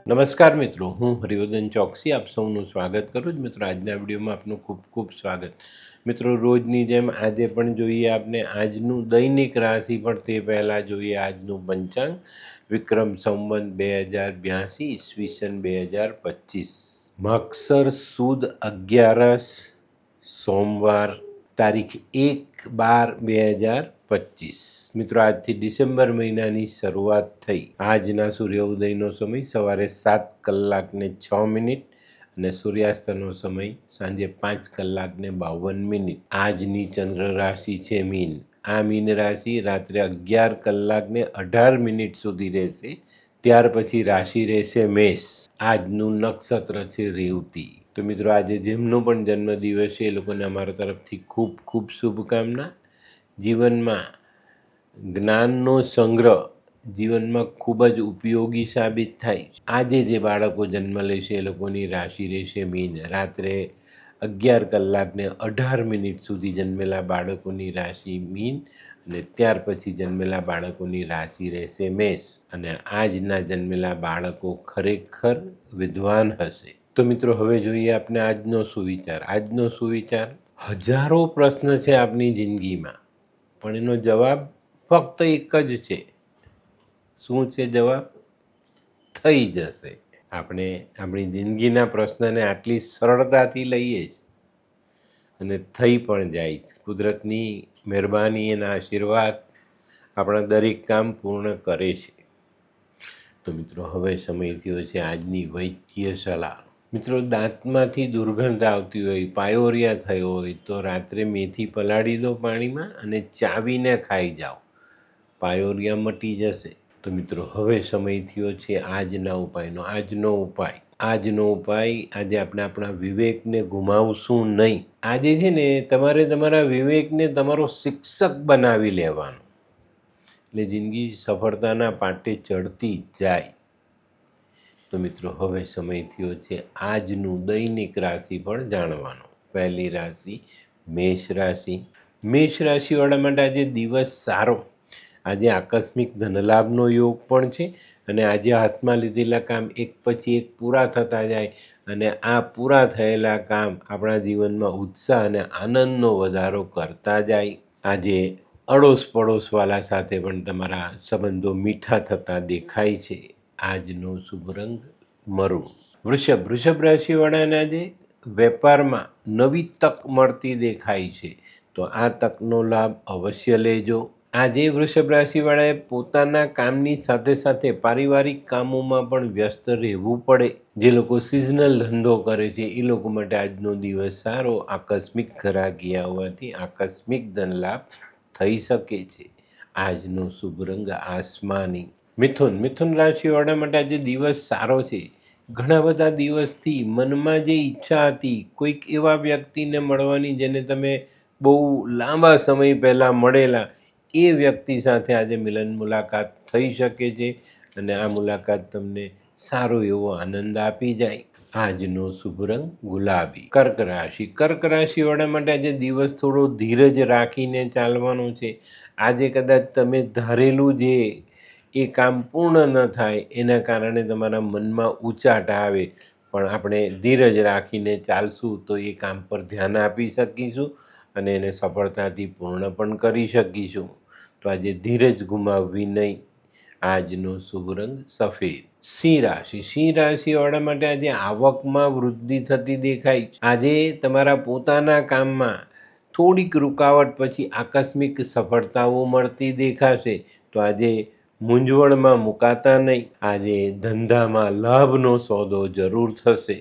નમસ્કાર મિત્રો, હું હરિવર્ધન ચોકસી આપ સૌનું સ્વાગત કરું છું. મિત્રો, આજના વિડીયોમાં આપનું ખૂબ ખૂબ સ્વાગત. મિત્રો, રોજની જેમ આજે પણ જોઈએ આપને આજનું દૈનિક રાશિ, પણ તે પહેલાં જોઈએ આજનું પંચાંગ. વિક્રમ સંવત 2082 ઈસવીસન 2025, મક્ષર સુદ 11 સોમવાર, તારીખ 1/12/2025. મિત્રો, આજથી ડિસેમ્બર મહિનાની શરૂઆત થઈ. આજના સૂર્યોદયનો સમય સવારે 7:06 અને સૂર્યાસ્તનો સમય સાંજે 5:52. આજની ચંદ્ર રાશિ છે મીન. આ મીન રાશિ રાત્રે 11:18 સુધી રહેશે. ત્યાર પછી રાશિ રહેશે મેષ. આજનું નક્ષત્ર છે રેવતી. તો મિત્રો, આજે જેમનો પણ જન્મદિવસ છે એ લોકોને અમારા તરફથી ખૂબ ખૂબ શુભકામના. જીવનમાં જ્ઞાનનો સંગ્રહ જીવનમાં ખૂબ જ ઉપયોગી સાબિત થાય. આજે જે બાળકો જન્મ લેશે એ લોકોની રાશિ રહેશે મીન. રાત્રે 11:18 સુધી જન્મેલા બાળકોની રાશિ મીન અને ત્યાર પછી જન્મેલા બાળકોની રાશિ રહેશે મેષ. અને આજના જન્મેલા બાળકો ખરેખર વિદ્વાન હશે. તો મિત્રો, હવે જોઈએ આપણે આજનો સુવિચાર. આજનો સુવિચાર: હજારો પ્રશ્ન છે આપની જિંદગીમાં, પણ એનો જવાબ ફક્ત એક જ છે. શું છે જવાબ? થઈ જશે. આપણે આપણી જિંદગીના પ્રશ્નને આટલી સરળતાથી લઈએ જ અને થઈ પણ જાય છે. કુદરતની મહેરબાની એના આશીર્વાદ આપણા દરેક કામ પૂર્ણ કરે છે. તો મિત્રો, હવે સમય થયો છે આજની વૈદ્ય સલાહ. મિત્રો, દાંતમાંથી દુર્ગંધ આવતી હોય, પાયોરિયા થયો હોય તો રાત્રે મેથી પલાળી દો પાણીમાં અને ચાવીને ખાઈ જાઓ. પાયોરિયા મટી જશે. તો મિત્રો, હવે સમય થયો છે આજના ઉપાયનો. આજનો ઉપાય આજે આપણે આપણા વિવેકને ગુમાવશું નહીં. આજે છે ને તમારે તમારા વિવેકને તમારો શિક્ષક બનાવી લેવાનો, એટલે જિંદગી સફળતાના પાટે ચડતી જાય. તો મિત્રો, હવે સમય થયો છે આજનું દૈનિક રાશિ પણ જાણવાનો. પહેલી રાશિ મેષ રાશિ. મેષ રાશિવાળા માટે આજે દિવસ સારો. આજે આકસ્મિક ધનલાભનો યોગ પણ છે અને આજે હાથમાં લીધેલા કામ એક પછી એક પૂરા થતા જાય અને આ પૂરા થયેલા કામ આપણા જીવનમાં ઉત્સાહ અને આનંદનો વધારો કરતા જાય. આજે અડોશ પડોશવાળા સાથે પણ તમારા સંબંધો મીઠા થતા દેખાય છે. આજનો શુભ રંગ મરૂન. વૃષભ રાશિવાળાને આજે વેપારમાં નવી તક મળતી દેખાય છે, તો આ તકનો લાભ અવશ્ય લેજો. આજે વૃષભ રાશિવાળાએ પોતાના કામની સાથે સાથે પારિવારિક કામોમાં પણ વ્યસ્ત રહેવું પડે. જે લોકો સિઝનલ ધંધો કરે છે એ લોકો માટે આજનો દિવસ સારો. આકસ્મિક ઘરાકી આવવાથી આકસ્મિક ધનલાભ થઈ શકે છે. આજનો શુભ રંગ આસમાની. મિથુન રાશિવાળા માટે આજે દિવસ સારો છે. ઘણા બધા દિવસથી મનમાં જે ઈચ્છા હતી કોઈક એવા વ્યક્તિને મળવાની જેને તમે બહુ લાંબા સમય પહેલાં મળેલા, એ વ્યક્તિ સાથે આજે મિલન મુલાકાત થઈ શકે છે અને આ મુલાકાત તમને સારો એવો આનંદ આપી જાય. આજનો શુભ રંગ ગુલાબી. કર્ક રાશિવાળા માટે આજે દિવસ થોડો ધીરજ રાખીને ચાલવાનો છે. આજે કદાચ તમે ધારેલું જે એ કામ પૂર્ણ ન થાય એના કારણે તમારા મનમાં ઉચાટ આવે, પણ આપણે ધીરજ રાખીને ચાલશું તો એ કામ પર ધ્યાન આપી શકીશું અને એને સફળતાથી પૂર્ણ પણ કરી શકીશું. તો આજે ધીરજ ગુમાવવી નહીં. આજનો શુભ રંગ સફેદ. સિંહ રાશિવાળા માટે આજે આવકમાં વૃદ્ધિ થતી દેખાય છે. આજે તમારા પોતાના કામમાં થોડીક રૂકાવટ પછી આકસ્મિક સફળતાઓ મળતી દેખાશે, તો આજે મૂંઝવણમાં મુકાતા નહીં. આજે ધંધામાં લાભનો સોદો જરૂર થશે.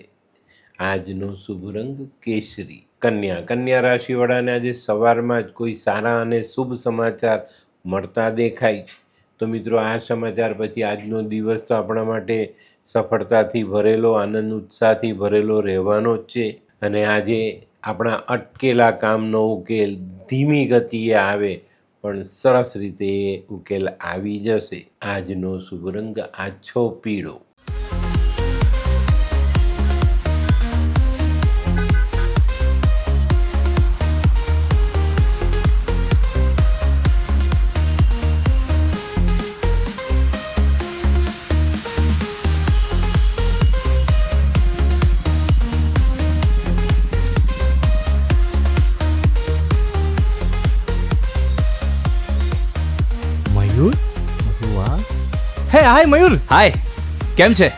આજનો શુભ રંગ કેસરી. કન્યા રાશિવાળાને આજે સવારમાં જ કોઈ સારા અને શુભ સમાચાર મળતા દેખાય છે. તો મિત્રો, આ સમાચાર પછી આજનો દિવસ તો આપણા માટે સફળતાથી ભરેલો, આનંદ ઉત્સાહથી ભરેલો રહેવાનો જ છે. અને આજે આપણા અટકેલા કામનો ઉકેલ ધીમી ગતિએ આવે પણ સરસ રીતે ઉકેલ આવી જશે. આજનો શુભ રંગ આછો પીળો. મયુર? વાહ. હે હાય મયુર. હાય, કેમ છે?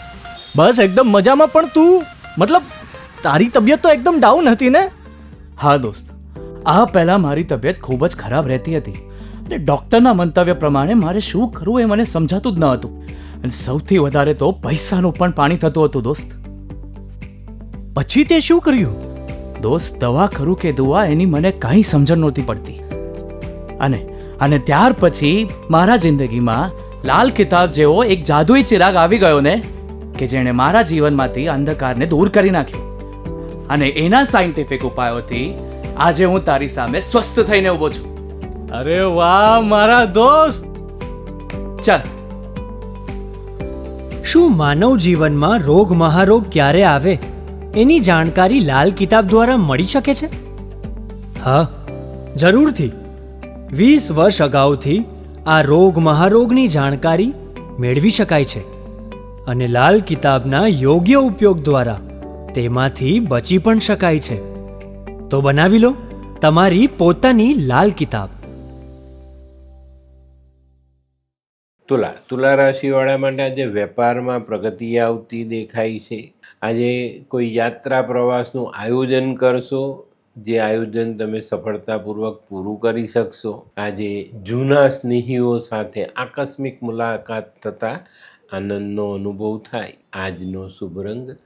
બસ એકદમ મજામાં, પણ તું મતલબ તારી તબિયત તો એકદમ ડાઉન હતી ને? હા દોસ્ત, આ પહેલાં મારી તબિયત ખૂબ જ ખરાબ રહેતી હતી અને ડૉક્ટરના મંતવ્ય પ્રમાણે મારે શું કરવું એ મને સમજાતું જ ન હતું. અને સૌથી વધારે તો પૈસાનું પણ પાણી થતું હતું દોસ્ત. પછી તે શું કર્યું? દોસ્ત, દવા કરું કે દુઆ એની મને કાંઈ સમજણ નહોતી પડતી. અને ત્યાર પછી મારા જિંદગીમાં લાલ કિતાબ જેવો એક જાદુઈ ચિરાગ આવી ગયો ને, કે જેણે મારા જીવનમાંથી અંધકારને દૂર કરી નાખ્યો. અને એના સાયન્ટિફિક ઉપાયોથી આજે હું તારી સામે સ્વસ્થ થઈને ઊભો છું. અરે વાહ મારા દોસ્ત. ચાલ. શું માનવ જીવનમાં રોગ મહારોગ ક્યારે આવે એની જાણકારી લાલ કિતાબ દ્વારા મળી શકે છે? હા, જરૂરથી. 20 વર્ષ અગાઉથી આ રોગ મહારોગની જાણકારી મેળવી શકાય છે અને લાલ કિતાબના યોગ્ય ઉપયોગ દ્વારા તેમાંથી બચી પણ શકાય છે. તો બનાવી લો તમારી પોતાની લાલ કિતાબ. તુલા રાશિવાળા માટે આજે વેપારમાં પ્રગતિ આવતી દેખાય છે. આજે કોઈ યાત્રા પ્રવાસનું આયોજન કરશો, જે આયોજન તમે સફળતાપૂર્વક પૂરું કરી શકશો. આજે જૂના સ્નેહીઓ સાથે આકસ્મિક મુલાકાત થતાં આનંદનો અનુભવ થાય. આજનો શુભ રંગ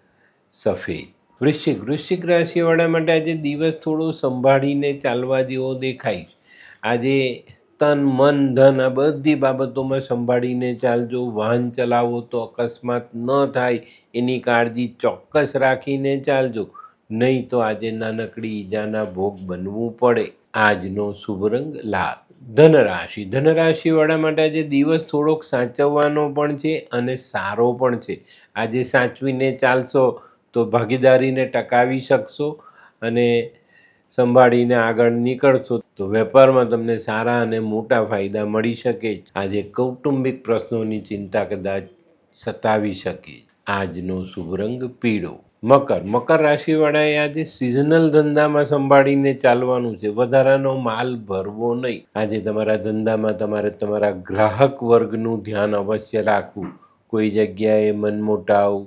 સફેદ. વૃશ્ચિક રાશિવાળા માટે આજે દિવસ થોડો સંભાળીને ચાલવા જેવો દેખાય છે. આજે તન મન ધન આ બધી બાબતોમાં સંભાળીને ચાલજો. વાહન ચલાવો તો અકસ્માત ન થાય એની કાળજી ચોક્કસ રાખીને ચાલજો, નહીં તો આજે નાનકડી ઈજાના ભોગ બનવું પડે. આજનો શુભ રંગ લાલ. ધનરાશિવાળા માટે આજે દિવસ થોડોક સાચવવાનો પણ છે અને સારો પણ છે. આજે સાચવીને ચાલશો તો ભાગીદારીને ટકાવી શકશો અને સંભાળીને આગળ નીકળશો તો વેપારમાં તમને સારા અને મોટા ફાયદા મળી શકે. આજે કૌટુંબિક પ્રશ્નોની ચિંતા કદાચ સતાવી શકે. આજનો શુભ રંગ પીળો. મકર રાશિવાળાએ આજે સિઝનલ ધંધામાં સંભાળીને ચાલવાનું છે. વધારાનો માલ ભરવો નહીં. આજે તમારા ધંધામાં તમારે તમારા ગ્રાહક વર્ગનું ધ્યાન અવશ્ય રાખવું. કોઈ જગ્યાએ મનમોટાવ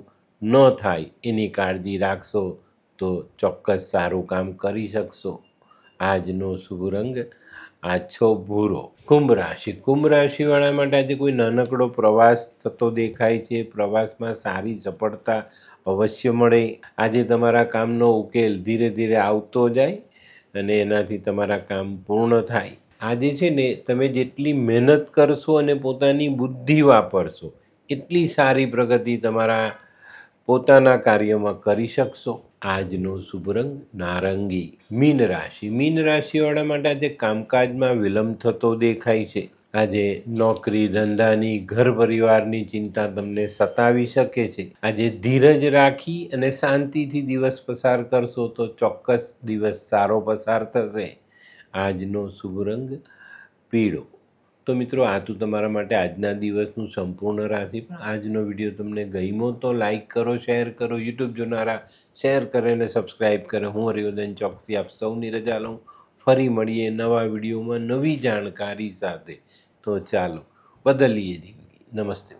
ન થાય એની કાળજી રાખશો તો ચોક્કસ સારું કામ કરી શકશો. આજનો શુભ રંગ આછો ભૂરો. કુંભ રાશિવાળા માટે આજે કોઈ નાનકડો પ્રવાસ થતો દેખાય છે. પ્રવાસમાં સારી સફળતા અવશ્ય મળે. આજે તમારા કામનો ઉકેલ ધીરે ધીરે આવતો જાય અને એનાથી તમારા કામ પૂર્ણ થાય. આજે છે ને, તમે જેટલી મહેનત કરશો અને પોતાની બુદ્ધિ વાપરશો એટલી સારી પ્રગતિ તમારા પોતાના કાર્યમાં કરી શકશો. આજનો શુભ રંગ નારંગી. મીન રાશિવાળા માટે આજે કામકાજમાં વિલંબ થતો દેખાય છે. આજે નોકરી ધંધાની ઘર પરિવારની ચિંતા તમને સતાવી શકે છે. આજે ધીરજ રાખી અને શાંતિથી દિવસ પસાર કરશો તો ચોક્કસ દિવસ સારો પસાર થશે. આજનો શુભ રંગ પીળો. તો મિત્રો, આ તો તમારા માટે આજના દિવસનું સંપૂર્ણ રાશિ. પણ આજનો વિડીયો તમને ગમ્યો તો લાઈક કરો, શેર કરો. યુટ્યુબ જોનારા શેર કરે અને સબસ્ક્રાઈબ કરે. હું હરિવર્ધન ચોકસી આપ સૌની રજા લઉં. ફરી મળીએ નવા વિડીયોમાં નવી જાણકારી સાથે. તો ચાલો બદલીએ જિંદગી. નમસ્તે.